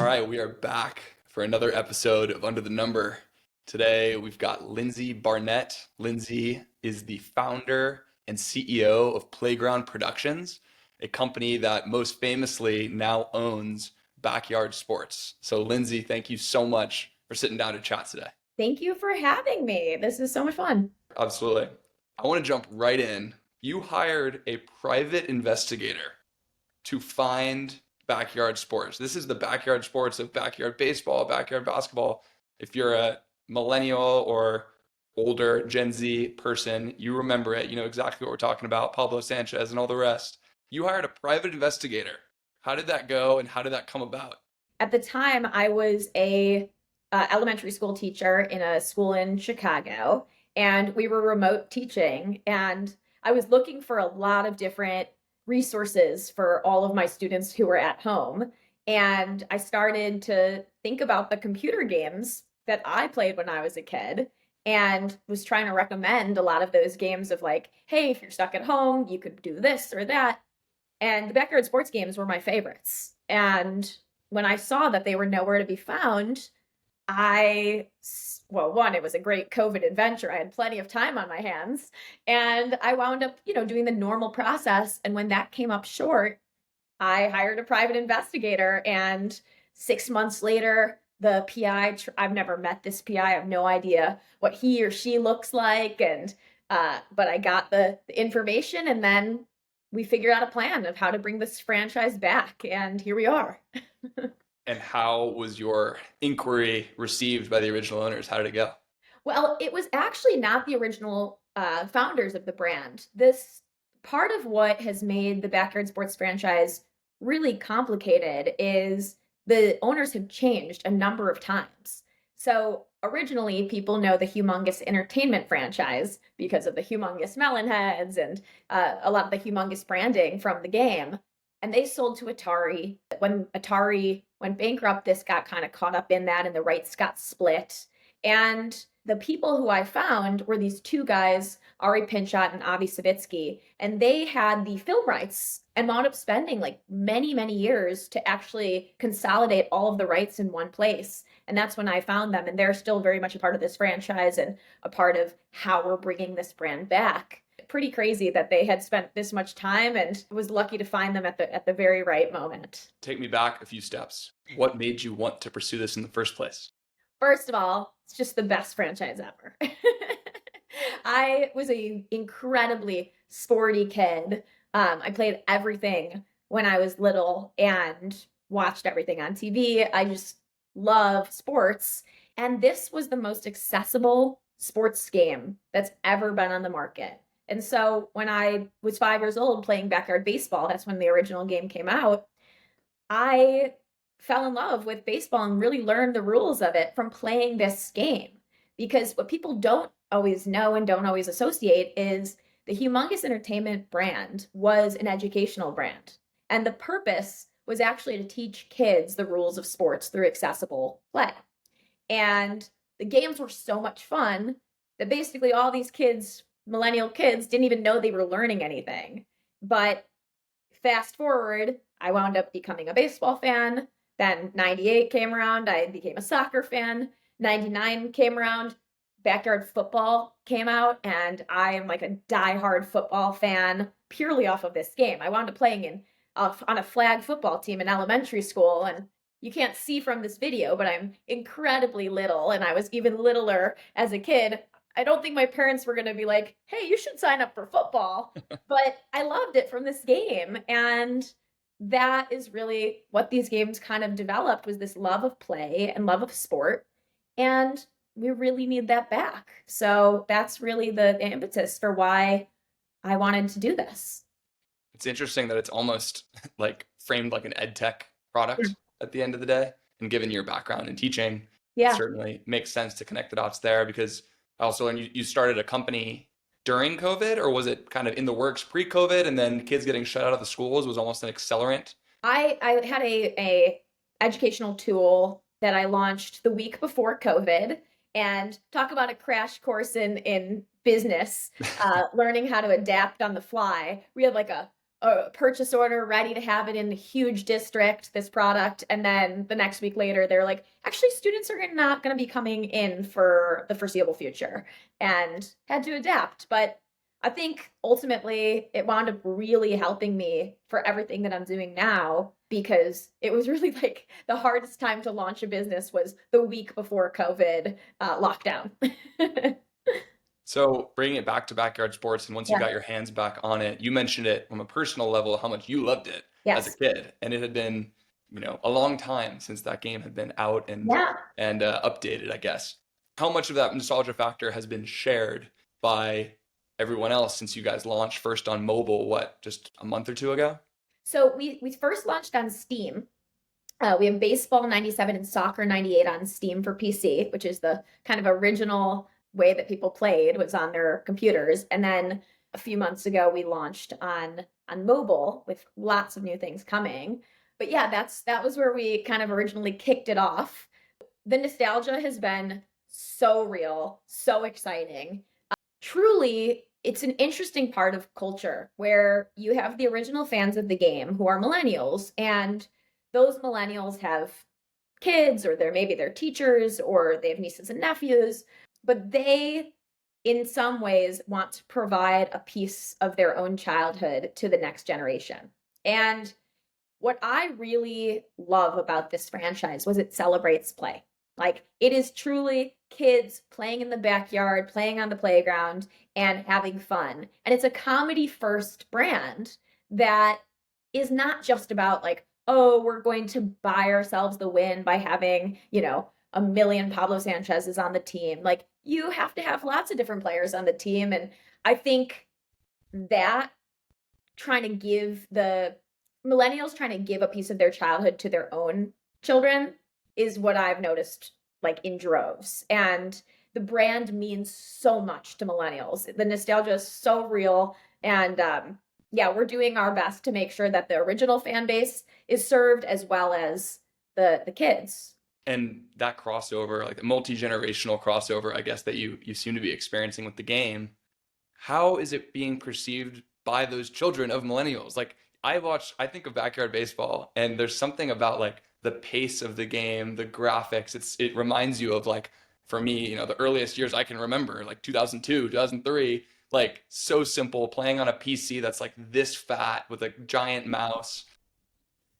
right, we are back for another episode of Under the Number. Today we've got Lindsay Barnett. Lindsay is the founder and CEO of Playground Productions, a company that most famously now owns Backyard Sports. So, Lindsay, thank you so much for sitting down to chat today. Thank you for having me. This is so much fun. Absolutely. I want to jump right in. You hired a private investigator to find backyard sports. This is the backyard sports of backyard baseball, backyard basketball. If you're a millennial or older Gen Z person, you remember it. You know exactly what we're talking about, Pablo Sanchez and all the rest. You hired a private investigator. How did that go and how did that come about? At the time, I was a elementary school teacher in a school in Chicago, and we were remote teaching. And I was looking for a lot of different resources for all of my students who were at home. And I started to think about the computer games that I played when I was a kid and was trying to recommend a lot of those games of like, hey, if you're stuck at home, you could do this or that. And the backyard sports games were my favorites. And when I saw that they were nowhere to be found, well, one, it was a great COVID adventure. I had plenty of time on my hands. And I wound up, doing the normal process. And when that came up short, I hired a private investigator. And 6 months later, the PI, I've never met this PI. I have no idea what he or she looks like. But I got the information, and then we figured out a plan of how to bring this franchise back. And here we are. And how was your inquiry received by the original owners? How did it go? Well, it was actually not the original founders of the brand. This part of what has made the Backyard Sports franchise really complicated is the owners have changed a number of times. So originally, people know the Humongous Entertainment franchise because of the humongous melon heads and a lot of the humongous branding from the game. And they sold to Atari. When Atari went bankrupt, this got kind of caught up in that, and the rights got split. And the people who I found were these two guys, Ari Pinchot and Avi Savitsky, and they had the film rights and wound up spending like many, many years to actually consolidate all of the rights in one place. And that's when I found them, and they're still very much a part of this franchise and a part of how we're bringing this brand back. Pretty crazy that they had spent this much time, and was lucky to find them at the very right moment. Take me back a few steps. What made you want to pursue this in the first place? First of all, it's just the best franchise ever. I was an incredibly sporty kid. I played everything when I was little and watched everything on TV. I just love sports. And this was the most accessible sports game that's ever been on the market. And so when I was 5 years old playing backyard baseball, that's when the original game came out, I fell in love with baseball and really learned the rules of it from playing this game. Because what people don't always know and don't always associate is the Humongous Entertainment brand was an educational brand. And the purpose was actually to teach kids the rules of sports through accessible play. And the games were so much fun that basically all these kids, millennial kids, didn't even know they were learning anything. But fast forward, I wound up becoming a baseball fan. Then 98 came around, I became a soccer fan. 99 came around, backyard football came out, and I am like a diehard football fan purely off of this game. I wound up playing on a flag football team in elementary school, and you can't see from this video, but I'm incredibly little, and I was even littler as a kid. I don't think my parents were going to be like, hey, you should sign up for football. But I loved it from this game. And that is really what these games kind of developed, was this love of play and love of sport. And we really need that back. So that's really the impetus for why I wanted to do this. It's interesting that it's almost like framed like an ed tech product at the end of the day. And given your background in teaching, it Yeah. certainly makes sense to connect the dots there because I also learned you started a company during COVID, or was it kind of in the works pre-COVID and then kids getting shut out of the schools was almost an accelerant? I had a educational tool that I launched the week before COVID, and talk about a crash course in business, learning how to adapt on the fly. We had like a a purchase order ready to have it in a huge district, this product, and then the next week later they're like, actually students are not going to be coming in for the foreseeable future, and had to adapt. But I think ultimately it wound up really helping me for everything that I'm doing now, because it was really like the hardest time to launch a business was the week before COVID lockdown. So bringing it back to backyard sports, and once you Yeah. got your hands back on it, you mentioned it from a personal level, how much you loved it as a Yes. kid, and it had been, a long time since that game had been out and Yeah. updated, I guess. How much of that nostalgia factor has been shared by everyone else since you guys launched first on mobile, what, just a month or two ago? So we first launched on Steam. We have Baseball 97 and Soccer 98 on Steam for PC, which is the kind of original way that people played, was on their computers. And then a few months ago, we launched on mobile with lots of new things coming. But yeah, that was where we kind of originally kicked it off. The nostalgia has been so real, so exciting. Truly, it's an interesting part of culture where you have the original fans of the game who are millennials, and those millennials have kids, or they're maybe their teachers, or they have nieces and nephews, but they in some ways want to provide a piece of their own childhood to the next generation. And what I really love about this franchise was it celebrates play. Like, it is truly kids playing in the backyard, playing on the playground, and having fun. And it's a comedy first brand that is not just about like, oh, we're going to buy ourselves the win by having, a million Pablo Sanchez's on the team. Like, you have to have lots of different players on the team. And I think that trying to give the millennials trying to give a piece of their childhood to their own children is what I've noticed, like, in droves. And the brand means so much to millennials. The nostalgia is so real. And yeah, we're doing our best to make sure that the original fan base is served as well as the kids. And that crossover, like the multi-generational crossover, I guess, that you seem to be experiencing with the game, how is it being perceived by those children of millennials? Like, I think of backyard baseball, and there's something about like the pace of the game, the graphics. It reminds you of, like, for me, the earliest years I can remember, like 2002, 2003, like so simple, playing on a PC that's like this fat with a giant mouse.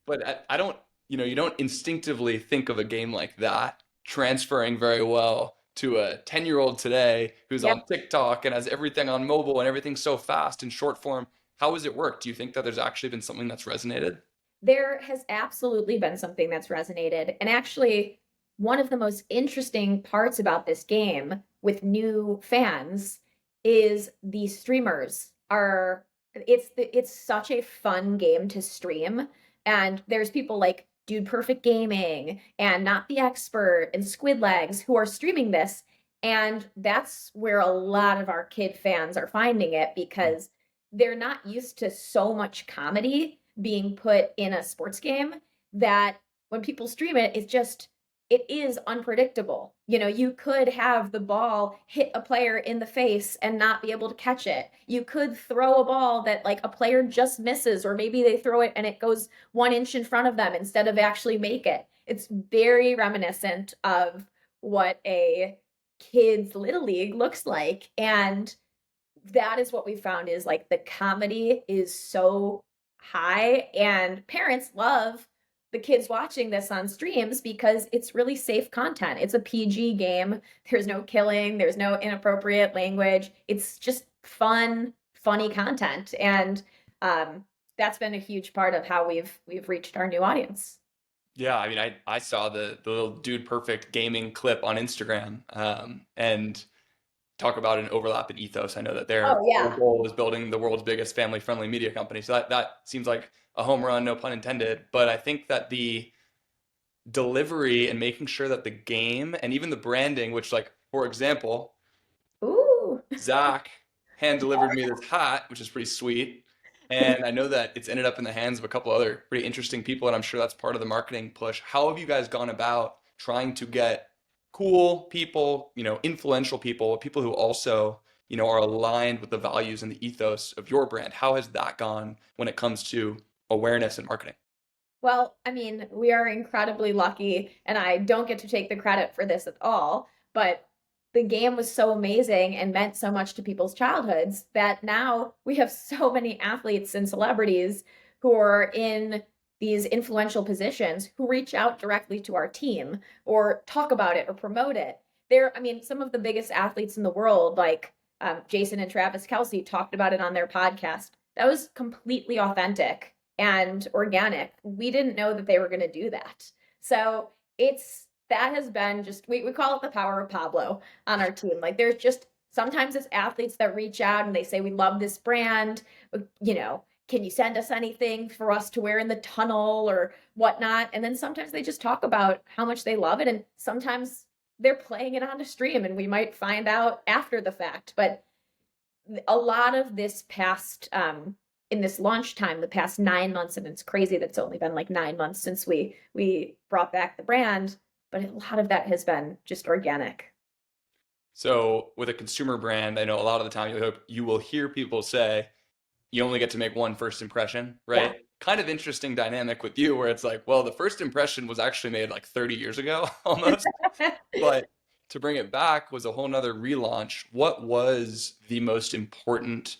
But I don't, you don't instinctively think of a game like that transferring very well to a 10-year-old today who's Yep. on TikTok and has everything on mobile and everything's so fast and short form. How has it worked? Do you think that there's actually been something that's resonated? There has absolutely been something that's resonated. And actually, one of the most interesting parts about this game with new fans is the streamers are it's such a fun game to stream. And there's people like Dude Perfect Gaming and Not the Expert and Squid Legs who are streaming this. And that's where a lot of our kid fans are finding it, because they're not used to so much comedy being put in a sports game, that when people stream it, it is unpredictable. You could have the ball hit a player in the face and not be able to catch it. You could throw a ball that like a player just misses, or maybe they throw it and it goes 1 inch in front of them instead of actually make it. It's very reminiscent of what a kid's little league looks like. And that is what we found, is like the comedy is so high, and parents love the kids watching this on streams because it's really safe content. It's a PG game. There's no killing, there's no inappropriate language. It's just fun, funny content. And that's been a huge part of how we've reached our new audience. Yeah, I mean, I saw the little Dude Perfect gaming clip on Instagram, and talk about an overlap in ethos. I know that Oh their whole yeah. goal is building the world's biggest family-friendly media company. So that seems like a home run, no pun intended. But I think that the delivery and making sure that the game and even the branding, which, like, for example, Ooh. Zach hand delivered me this hat, which is pretty sweet. And I know that it's ended up in the hands of a couple other pretty interesting people, and I'm sure that's part of the marketing push. How have you guys gone about trying to get cool people, influential people, people who also are aligned with the values and the ethos of your brand. How has that gone when it comes to awareness and marketing? Well, I mean, we are incredibly lucky, and I don't get to take the credit for this at all, but the game was so amazing and meant so much to people's childhoods that now we have so many athletes and celebrities who are in these influential positions who reach out directly to our team or talk about it or promote it. I mean, some of the biggest athletes in the world, like Jason and Travis Kelce, talked about it on their podcast. That was completely authentic and organic. We didn't know that they were going to do that. So that has been just, we call it the power of Pablo on our team. Like there's just sometimes it's athletes that reach out and they say, we love this brand, can you send us anything for us to wear in the tunnel or whatnot? And then sometimes they just talk about how much they love it. And sometimes they're playing it on a stream and we might find out after the fact. But a lot of this past, in this launch time, the past 9 months, and it's crazy that it's only been like 9 months since we brought back the brand, but a lot of that has been just organic. So with a consumer brand, I know a lot of the time you will hear people say you only get to make one first impression, Yeah. right? Kind of interesting dynamic with you where it's like, well, the first impression was actually made like 30 years ago almost. But to bring it back was a whole nother relaunch. What was the most important,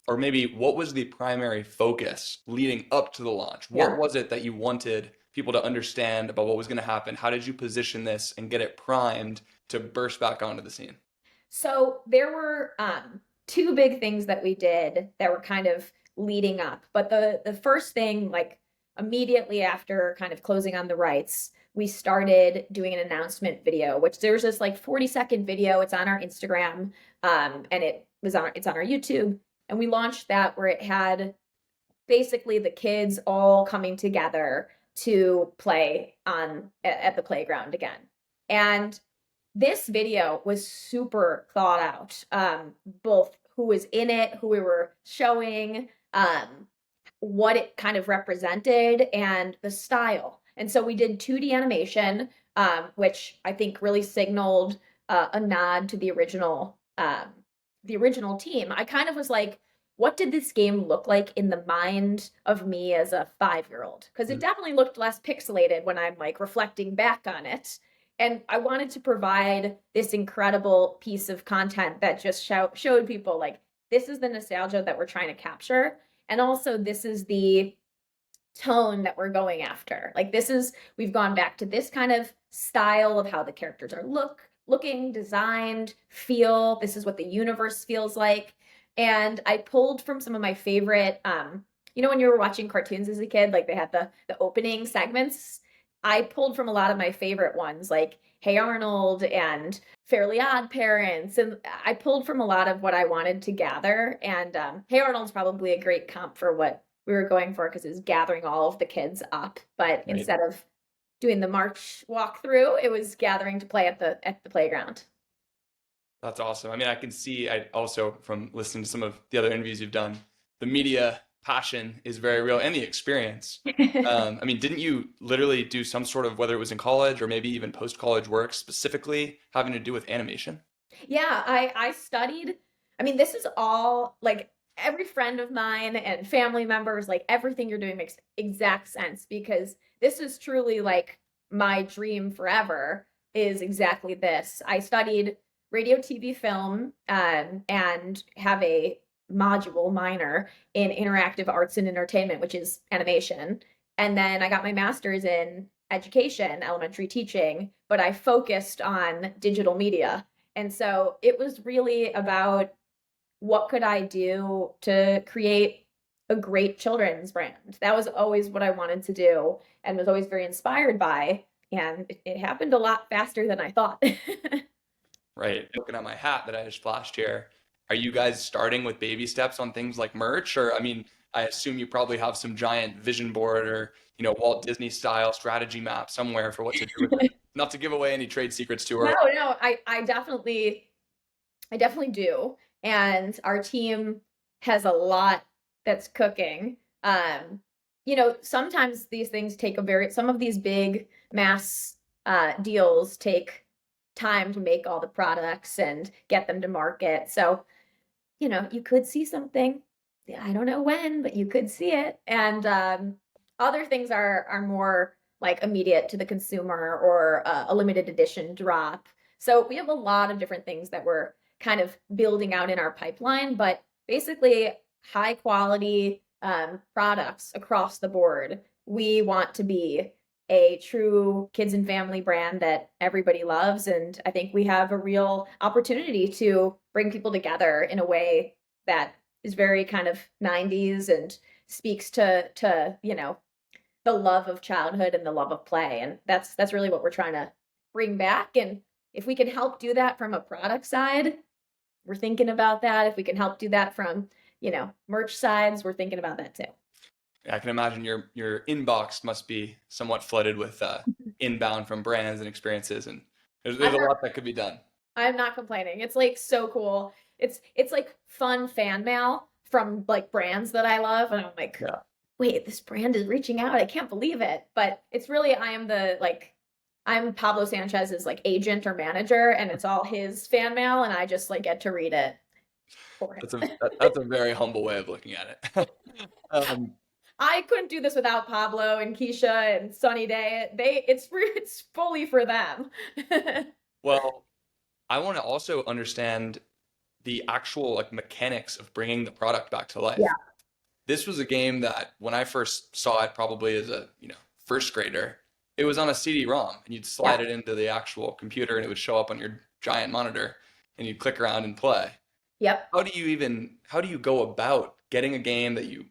or maybe what was the primary focus leading up to the launch? What Yeah. was it that you wanted people to understand about what was going to happen? How did you position this and get it primed to burst back onto the scene? So there were two big things that we did that were kind of leading up. But the first thing, like immediately after kind of closing on the rights, we started doing an announcement video, which there's this like 40-second video. It's on our Instagram, and it's on our YouTube. And we launched that where it had basically the kids all coming together to play at the playground again. And this video was super thought out. Both who was in it, who we were showing, what it kind of represented, and the style. And so we did 2D animation, which I think really signaled a nod to the original team. I kind of was like, what did this game look like in the mind of me as a 5-year-old? Because it definitely looked less pixelated when I'm like reflecting back on it. And I wanted to provide this incredible piece of content that just showed people like, this is the nostalgia that we're trying to capture. And also, this is the tone that we're going after. Like, we've gone back to this kind of style of how the characters are looking, designed, feel. This is what the universe feels like. And I pulled from some of my favorite, when you were watching cartoons as a kid, like they had the opening segments. I pulled from a lot of my favorite ones, like Hey Arnold and Fairly Odd Parents, and I pulled from a lot of what I wanted to gather. And Hey Arnold's probably a great comp for what we were going for because it was gathering all of the kids up. But Right. instead of doing the march walkthrough, it was gathering to play at the playground. That's awesome. I mean, I can see, I also from listening to some of the other interviews you've done, the media passion is very real and the experience. I mean, didn't you literally do some sort of, whether it was in college or maybe even post-college work specifically having to do with animation? Yeah, I studied. I mean, this is all like every friend of mine and family members, like everything you're doing makes exact sense because this is truly like my dream forever is exactly this. I studied radio, TV, film, and have a module minor in interactive arts and entertainment, which is animation. And then I got my master's in education, elementary teaching, but I focused on digital media. And so it was really about what could I do to create a great children's brand. That was always what I wanted to do and was always very inspired by. And it happened a lot faster than I thought. Right. Looking at my hat that I just flashed here, are you guys starting with baby steps on things like merch? Or, I mean, I assume you probably have some giant vision board or, Walt Disney style strategy map somewhere for what to do with it. Not to give away any trade secrets too No, early. no, I definitely do. And our team has a lot that's cooking. Sometimes these things take some of these big mass deals take time to make all the products and get them to market. So you could see something. I don't know when, but you could see it. And other things are more like immediate to the consumer, or a limited edition drop. So we have a lot of different things that we're kind of building out in our pipeline, but basically high quality products across the board. We want to be a true kids and family brand that everybody loves. And I think we have a real opportunity to bring people together in a way that is very kind of 90s and speaks to the love of childhood and the love of play. And that's really what we're trying to bring back. And if we can help do that from a product side, we're thinking about that. If we can help do that from, merch sides, we're thinking about that too. I can imagine your inbox must be somewhat flooded with inbound from brands and experiences, and there's a lot that could be done. I'm not complaining. It's like so cool. It's like fun fan mail from like brands that I love, and I'm like, Yeah. wait, this brand is reaching out. I can't believe it. But it's really I'm Pablo Sanchez's like agent or manager, and it's all his fan mail, and I just like get to read it for him. That's a very humble way of looking at it. I couldn't do this without Pablo and Keisha and Sunny Day. It's fully for them. Well, I want to also understand the actual like mechanics of bringing the product back to life. Yeah. This was a game that when I first saw it, probably as a first grader, it was on a CD-ROM, and you'd slide it into the actual computer, and it would show up on your giant monitor, and you'd click around and play. Yep. How do you go about getting a game that you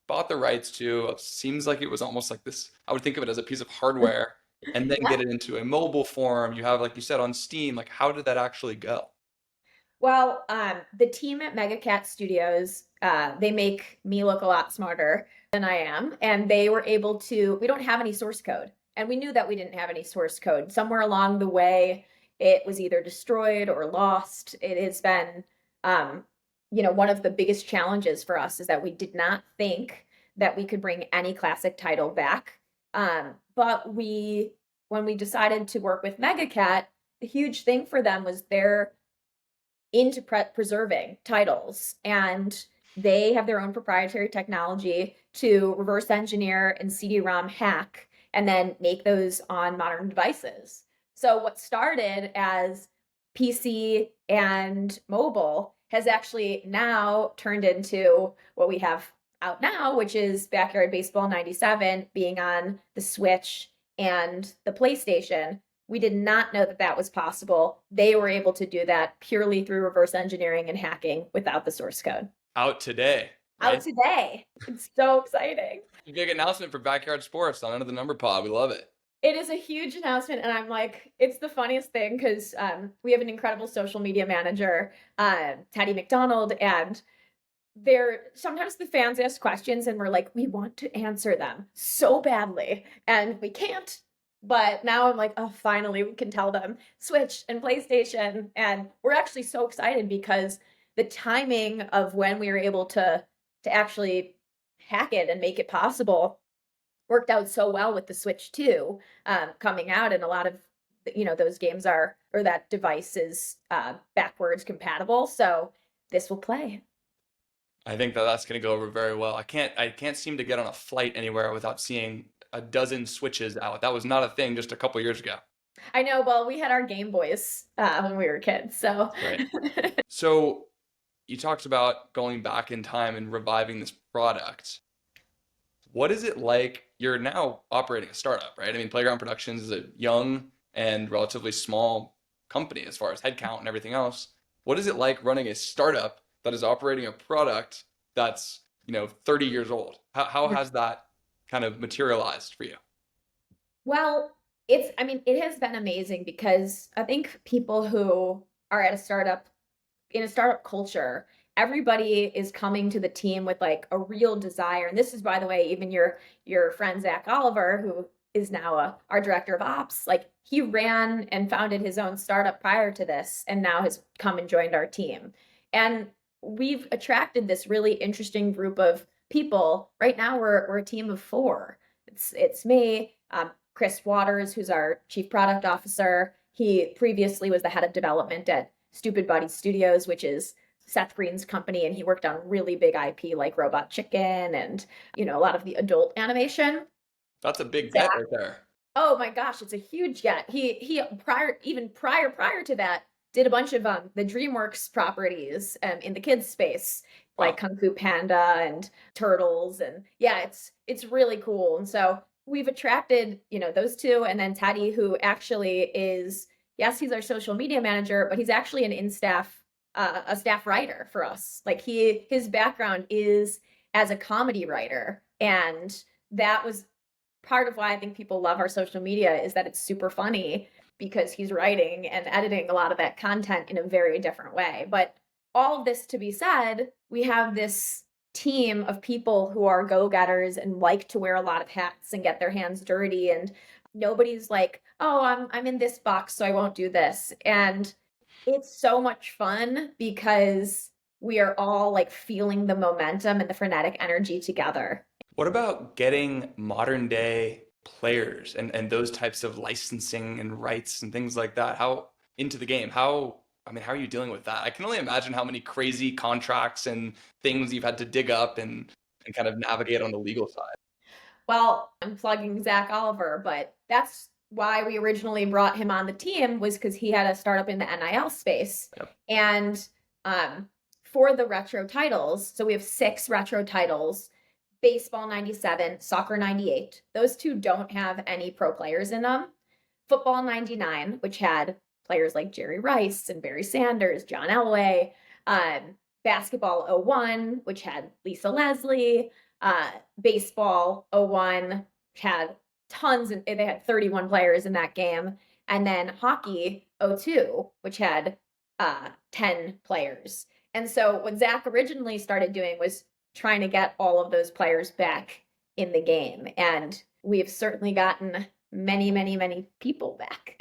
bought the rights to? It seems like it was almost like this. I would think of it as a piece of hardware, and then get it into a mobile form. You have, like you said, on Steam. Like, how did that actually go? Well, the team at Megacat Studios, they make me look a lot smarter than I am, and they were able to. We don't have any source code, and we knew that we didn't have any source code. Somewhere along the way, it was either destroyed or lost. It has been, one of the biggest challenges for us is that we did not think that we could bring any classic title back. But when we decided to work with Megacat, the huge thing for them was they're into preserving titles, and they have their own proprietary technology to reverse engineer and CD-ROM hack and then make those on modern devices. So what started as PC and mobile has actually now turned into what we have out now, which is Backyard Baseball 97 being on the Switch and the PlayStation. We did not know that that was possible. They were able to do that purely through reverse engineering and hacking without the source code. Out today. Out today. It's so exciting. Big announcement for Backyard Sports on Under the Number Pod. We love it. It is a huge announcement, and I'm like, it's the funniest thing because we have an incredible social media manager, Teddy McDonald, and sometimes the fans ask questions and we're like, we want to answer them so badly, and we can't. But now I'm like, oh, finally we can tell them Switch and PlayStation, and we're actually so excited because the timing of when we were able to actually hack it and make it possible worked out so well with the Switch 2 coming out, and a lot of those games or that device is backwards compatible, so this will play. I think that's going to go over very well. I can't seem to get on a flight anywhere without seeing a dozen Switches out. That was not a thing just a couple years ago. I know. Well, we had our Game Boys when we were kids, so. Right. So you talked about going back in time and reviving this product. What is it like? You're now operating a startup, right? I mean, Playground Productions is a young and relatively small company as far as headcount and everything else. What is it like running a startup that is operating a product that's 30 years old? How has that kind of materialized for you? Well, it has been amazing because I think people who are at in a startup culture, everybody is coming to the team with like a real desire. And this is, by the way, even your friend Zach Oliver, who is now our director of ops, like he ran and founded his own startup prior to this and now has come and joined our team. And we've attracted this really interesting group of people. Right now we're a team of 4. It's me, Chris Waters, who's our chief product officer. He previously was the head of development at Stupid Buddy Studios, which is Seth Green's company, and he worked on really big IP like Robot Chicken and, a lot of the adult animation. That's a big Zach, get right there. oh my gosh, it's a huge get. He prior to that did a bunch of the DreamWorks properties in the kids space, like Wow. Kung Fu Panda and Turtles, and yeah, it's really cool. And so we've attracted, those two, and then Teddy, who actually is, yes, he's our social media manager, but he's actually an in-staff a staff writer for us. Like his background is as a comedy writer, and that was part of why I think people love our social media, is that it's super funny because he's writing and editing a lot of that content in a very different way. But all of this to be said, we have this team of people who are go-getters and like to wear a lot of hats and get their hands dirty, and nobody's like, "Oh, I'm in this box, so I won't do this." And it's so much fun because we are all like feeling the momentum and the frenetic energy together. What about getting modern day players and those types of licensing and rights and things like that? How into the game? How are you dealing with that? I can only imagine how many crazy contracts and things you've had to dig up and kind of navigate on the legal side. Well, I'm plugging Zach Oliver, but that's why we originally brought him on the team, was because he had a startup in the NIL space. Yep. And for the retro titles, so we have 6 retro titles: baseball 97, soccer 98. Those two don't have any pro players in them. Football 99, which had players like Jerry Rice and Barry Sanders, John Elway. Basketball 01, which had Lisa Leslie. Baseball 01 had tons, and they had 31 players in that game. And then hockey 02, which had 10 players. And so what Zach originally started doing was trying to get all of those players back in the game. And we've certainly gotten many, many, many people back.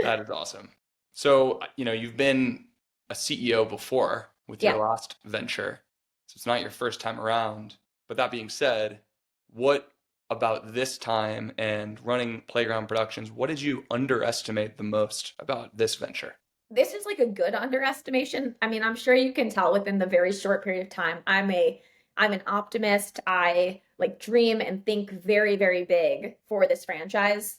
That is awesome. So, you've been a CEO before with your Yeah. last venture. So it's not your first time around. But that being said, what about this time and running Playground Productions, what did you underestimate the most about this venture? This is like a good underestimation. I mean, I'm sure you can tell within the very short period of time. I'm an optimist. I like dream and think very, very big for this franchise.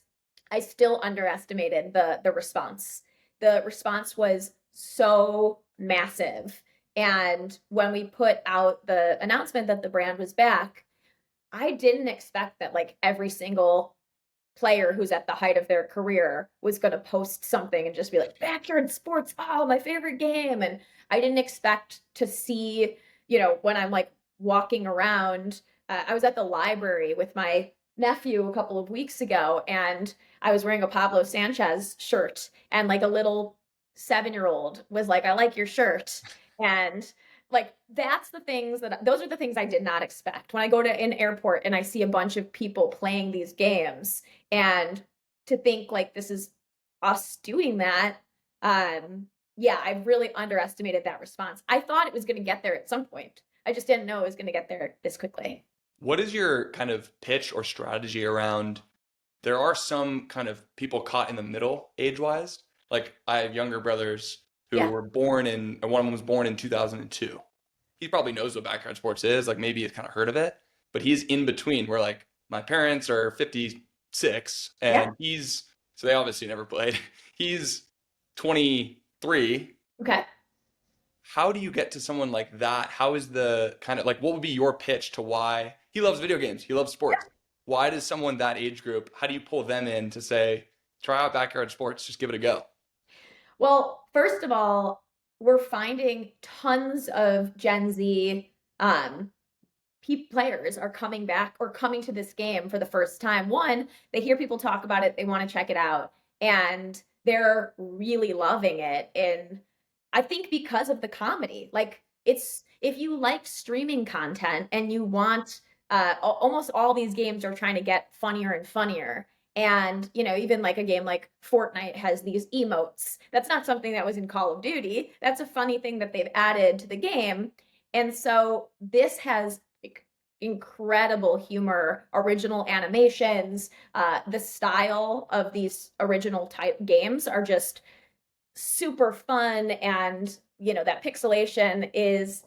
I still underestimated the response. The response was so massive. And when we put out the announcement that the brand was back, I didn't expect that like every single player who's at the height of their career was going to post something and just be like, "Backyard sports, oh, my favorite game." And I didn't expect to see, when I'm like walking around. I was at the library with my nephew a couple of weeks ago, and I was wearing a Pablo Sanchez shirt, and like a little 7-year-old was like, "I like your shirt." And like those are the things I did not expect. When I go to an airport and I see a bunch of people playing these games, and to think like this is us doing that, yeah, I really underestimated that response. I thought it was going to get there at some point. I just didn't know it was going to get there this quickly. What is your kind of pitch or strategy around? There are some kind of people caught in the middle age-wise. Like I have younger brothers who Yeah. were born in, and one of them was born in 2002. He probably knows what backyard sports is, like maybe he's kind of heard of it, but he's in between where like my parents are 56 Yeah. and so they obviously never played. He's 23. Okay. How do you get to someone like that? How is the kind of like, what would be your pitch to why he loves video games? He loves sports. Why does someone that age group, how do you pull them in to say, try out backyard sports, just give it a go? Well, first of all, we're finding tons of Gen Z players are coming back or coming to this game for the first time. One, they hear people talk about it, they want to check it out, and they're really loving it. And I think because of the comedy, like it's if you like streaming content and you want almost all these games are trying to get funnier and funnier. And, even like a game like Fortnite has these emotes. That's not something that was in Call of Duty. That's a funny thing that they've added to the game. And so this has like incredible humor, original animations. The style of these original type games are just super fun, and that pixelation is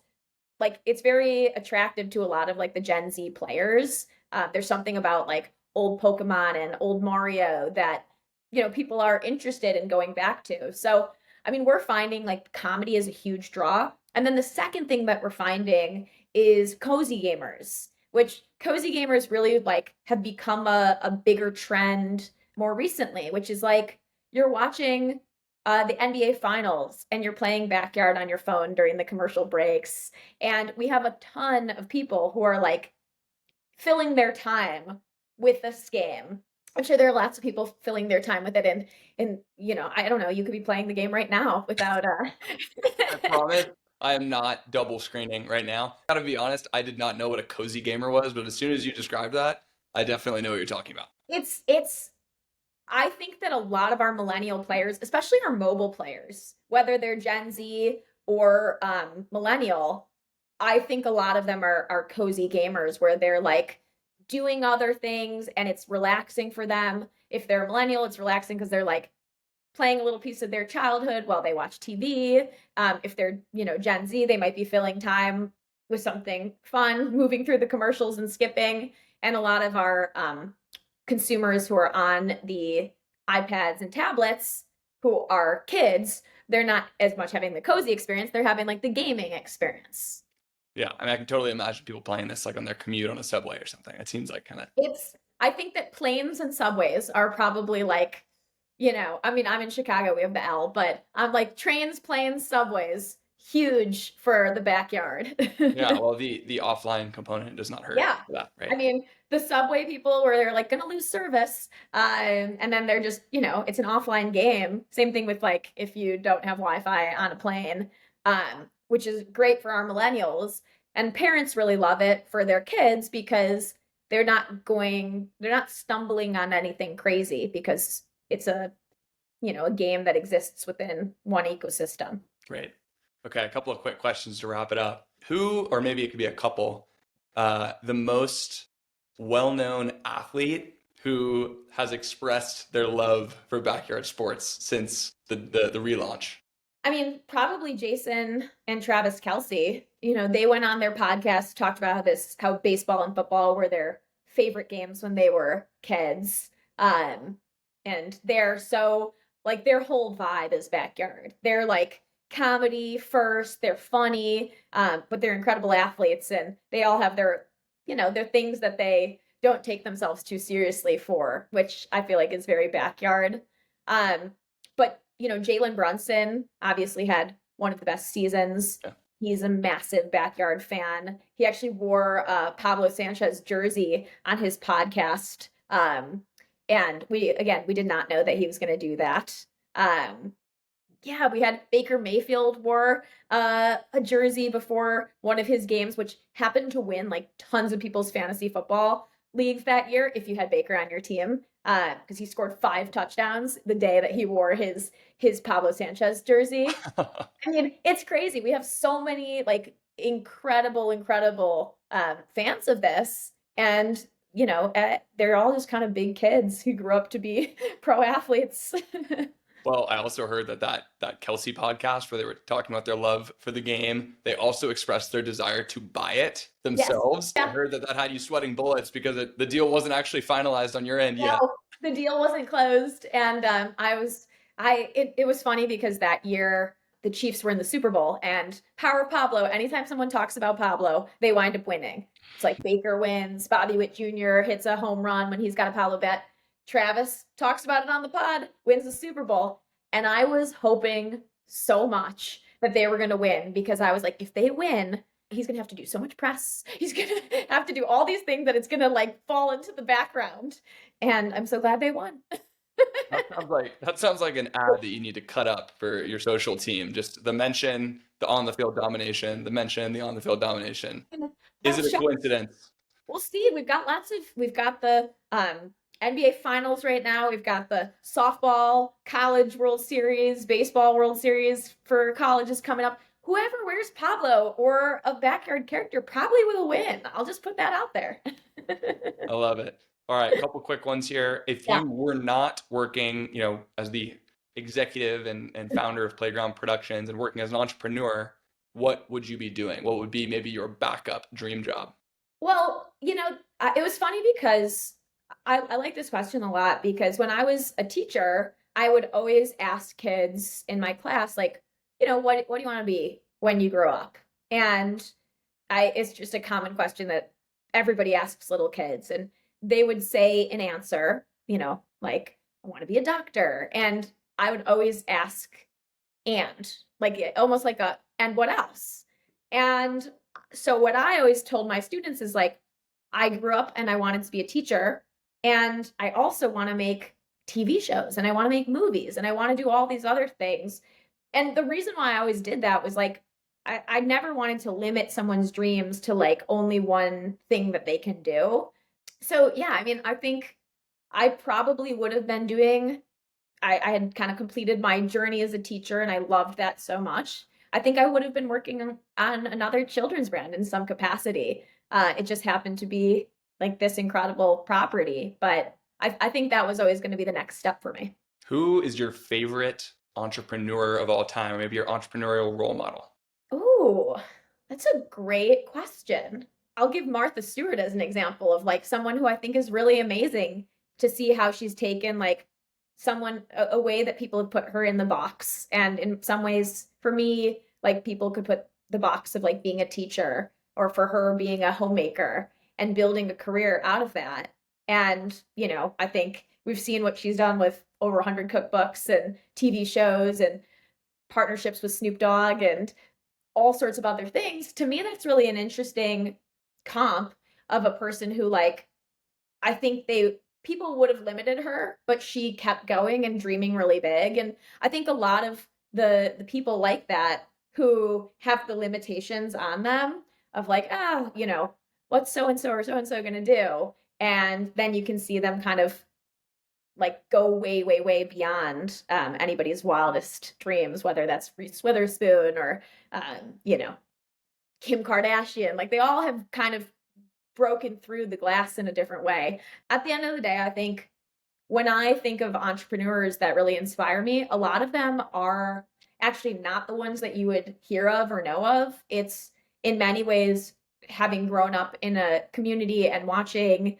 like, it's very attractive to a lot of like the Gen Z players. There's something about like old Pokemon and old Mario that, people are interested in going back to. So, I mean, we're finding like comedy is a huge draw. And then the second thing that we're finding is cozy gamers, which cozy gamers really like have become a bigger trend more recently, which is like you're watching the NBA finals and you're playing backyard on your phone during the commercial breaks. And we have a ton of people who are like filling their time with this game. I'm sure there are lots of people filling their time with it, and I don't know, you could be playing the game right now without I promise I am not double screening right now. Gotta be honest, I did not know what a cozy gamer was, but as soon as you described that, I definitely know what you're talking about. it's I think that a lot of our millennial players, especially our mobile players, whether they're Gen Z or millennial, I think a lot of them are cozy gamers where they're like doing other things and it's relaxing for them. If they're millennial, it's relaxing because they're like playing a little piece of their childhood while they watch TV. If they're, Gen Z, they might be filling time with something fun, moving through the commercials and skipping. And a lot of our consumers who are on the iPads and tablets who are kids, they're not as much having the cozy experience, they're having like the gaming experience. Yeah, I mean, I can totally imagine people playing this like on their commute on a subway or something. It seems like kind of. I think that planes and subways are probably like, I mean, I'm in Chicago, we have the L, but I'm like trains, planes, subways, huge for the backyard. Yeah, well, the offline component does not hurt Yeah. for that, I right? mean, the subway people where they're like gonna lose service, and then they're just, it's an offline game. Same thing with like if you don't have Wi-Fi on a plane, which is great for our millennials. And parents really love it for their kids because they're not stumbling on anything crazy because it's a game that exists within one ecosystem. Great. Okay, a couple of quick questions to wrap it up. Who, or maybe it could be a couple, the most well-known athlete who has expressed their love for backyard sports since the relaunch? I mean, probably Jason and Travis Kelce. They went on their podcast, talked about how baseball and football were their favorite games when they were kids. Um, and they're so like their whole vibe is backyard. They're like comedy first, they're funny, but they're incredible athletes and they all have their things that they don't take themselves too seriously for, which I feel like is very backyard. Um, but Jalen Brunson obviously had one of the best seasons. Yeah. He's a massive backyard fan. He actually wore a Pablo Sanchez jersey on his podcast. And we did not know that he was going to do that. Yeah, we had Baker Mayfield wore a jersey before one of his games, which happened to win like tons of people's fantasy football leagues that year if you had Baker on your team, because he scored 5 touchdowns the day that he wore his Pablo Sanchez jersey. I mean, it's crazy. We have so many like incredible fans of this, and they're all just kind of big kids who grew up to be pro athletes. Well, I also heard that Kelce podcast where they were talking about their love for the game, they also expressed their desire to buy it Yes. themselves. I Yeah. heard that had you sweating bullets because the deal wasn't actually finalized on your end yet. No, the deal wasn't closed, and it was funny because that year the Chiefs were in the Super Bowl, and Power Pablo. Anytime someone talks about Pablo, they wind up winning. It's like Baker wins, Bobby Witt Jr. hits a home run when he's got a Pablo bet. Travis talks about it on the pod, wins the Super Bowl, and I was hoping so much that they were going to win because I was like, if they win, he's going to have to do so much press. He's going to have to do all these things that it's going to like fall into the background. And I'm so glad they won. That sounds like an ad that you need to cut up for your social team. Just the mention, the on the field domination, the mention, the on the field domination. Is it a coincidence? We'll see. We've got the NBA finals right now. We've got the softball college World Series, baseball World Series for colleges coming up. Whoever wears Pablo or a backyard character probably will win. I'll just put that out there. I love it. All right, a couple quick ones here. If Yeah. you were not working, as the executive and founder of Playground Productions and working as an entrepreneur, what would you be doing? What would be maybe your backup dream job? Well, it was funny because I like this question a lot because when I was a teacher, I would always ask kids in my class, like, what do you want to be when you grow up? And it's just a common question that everybody asks little kids. And they would say an answer, like, I want to be a doctor. And I would always ask, and like almost like and what else? And so what I always told my students is like, I grew up and I wanted to be a teacher. And I also want to make TV shows and I want to make movies and I want to do all these other things. And the reason why I always did that was like, I never wanted to limit someone's dreams to like only one thing that they can do. So yeah, I mean, I think I probably would have been doing, I had kind of completed my journey as a teacher and I loved that so much. I think I would have been working on another children's brand in some capacity. It just happened to be like this incredible property, but I think that was always going to be the next step for me. Who is your favorite entrepreneur of all time, or maybe your entrepreneurial role model? Ooh, that's a great question. I'll give Martha Stewart as an example of like someone who I think is really amazing to see how she's taken like a way that people have put her in the box. And in some ways, for me, like people could put the box of like being a teacher or for her being a homemaker and building a career out of that. And, I think we've seen what she's done with over 100 cookbooks and TV shows and partnerships with Snoop Dogg and all sorts of other things. To me, that's really an interesting comp of a person who like, I think people would have limited her, but she kept going and dreaming really big. And I think a lot of the people like that who have the limitations on them of like, what's so-and-so or so-and-so going to do? And then you can see them kind of like go way, way, way beyond anybody's wildest dreams, whether that's Reese Witherspoon or, Kim Kardashian. Like they all have kind of broken through the glass in a different way. At the end of the day, I think when I think of entrepreneurs that really inspire me, a lot of them are actually not the ones that you would hear of or know of. It's in many ways having grown up in a community and watching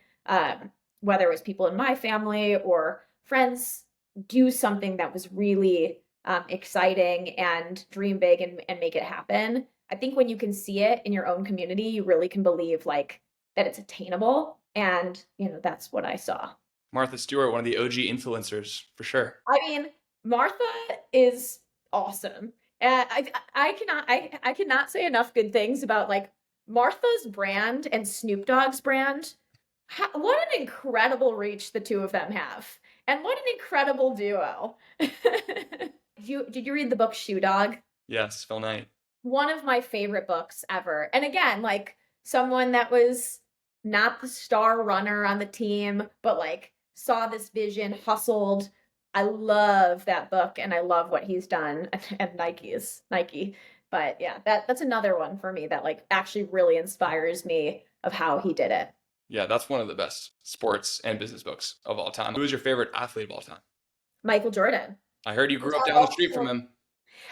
whether it was people in my family or friends do something that was really exciting and dream big and make it happen. I think when you can see it in your own community, you really can believe like that it's attainable. And, that's what I saw. Martha Stewart, one of the OG influencers for sure. I mean, Martha is awesome. I cannot say enough good things about like Martha's brand and Snoop Dogg's brand. What an incredible reach the two of them have. And what an incredible duo. Did you read the book Shoe Dog? Yes, Phil Knight. One of my favorite books ever. And again, like someone that was not the star runner on the team, but like saw this vision, hustled. I love that book and I love what he's done. And Nike. But yeah, that's another one for me that like actually really inspires me of how he did it. Yeah, that's one of the best sports and business books of all time. Who is your favorite athlete of all time? Michael Jordan. I heard you grew up down the street from him.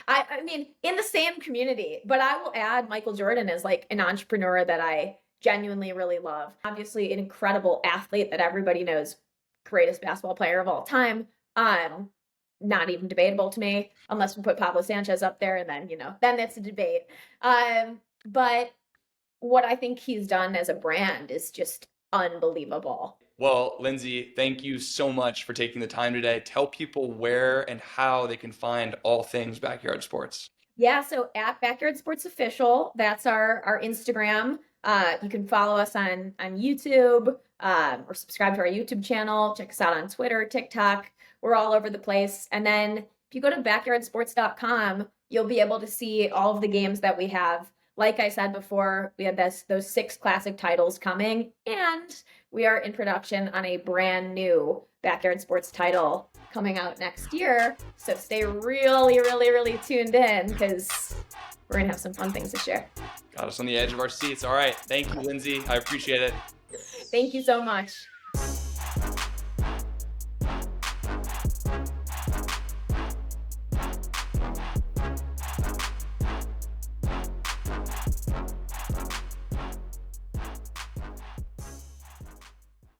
I mean, in the same community, but I will add Michael Jordan as like an entrepreneur that I genuinely really love. Obviously, an incredible athlete that everybody knows, greatest basketball player of all time. Not even debatable to me, unless we put Pablo Sanchez up there, and then it's a debate. But what I think he's done as a brand is just unbelievable. Well, Lindsay, thank you so much for taking the time today. Tell people where and how they can find all things backyard sports. Yeah, so at Backyard Sports Official, that's our Instagram. You can follow us on YouTube or subscribe to our YouTube channel. Check us out on Twitter, TikTok. We're all over the place. And then if you go to backyardsports.com, you'll be able to see all of the games that we have. Like I said before, we have those 6 classic titles coming, and we are in production on a brand new Backyard Sports title coming out next year. So stay really, really, really tuned in because we're going to have some fun things to share. Got us on the edge of our seats. All right. Thank you, Lindsay. I appreciate it. Thank you so much.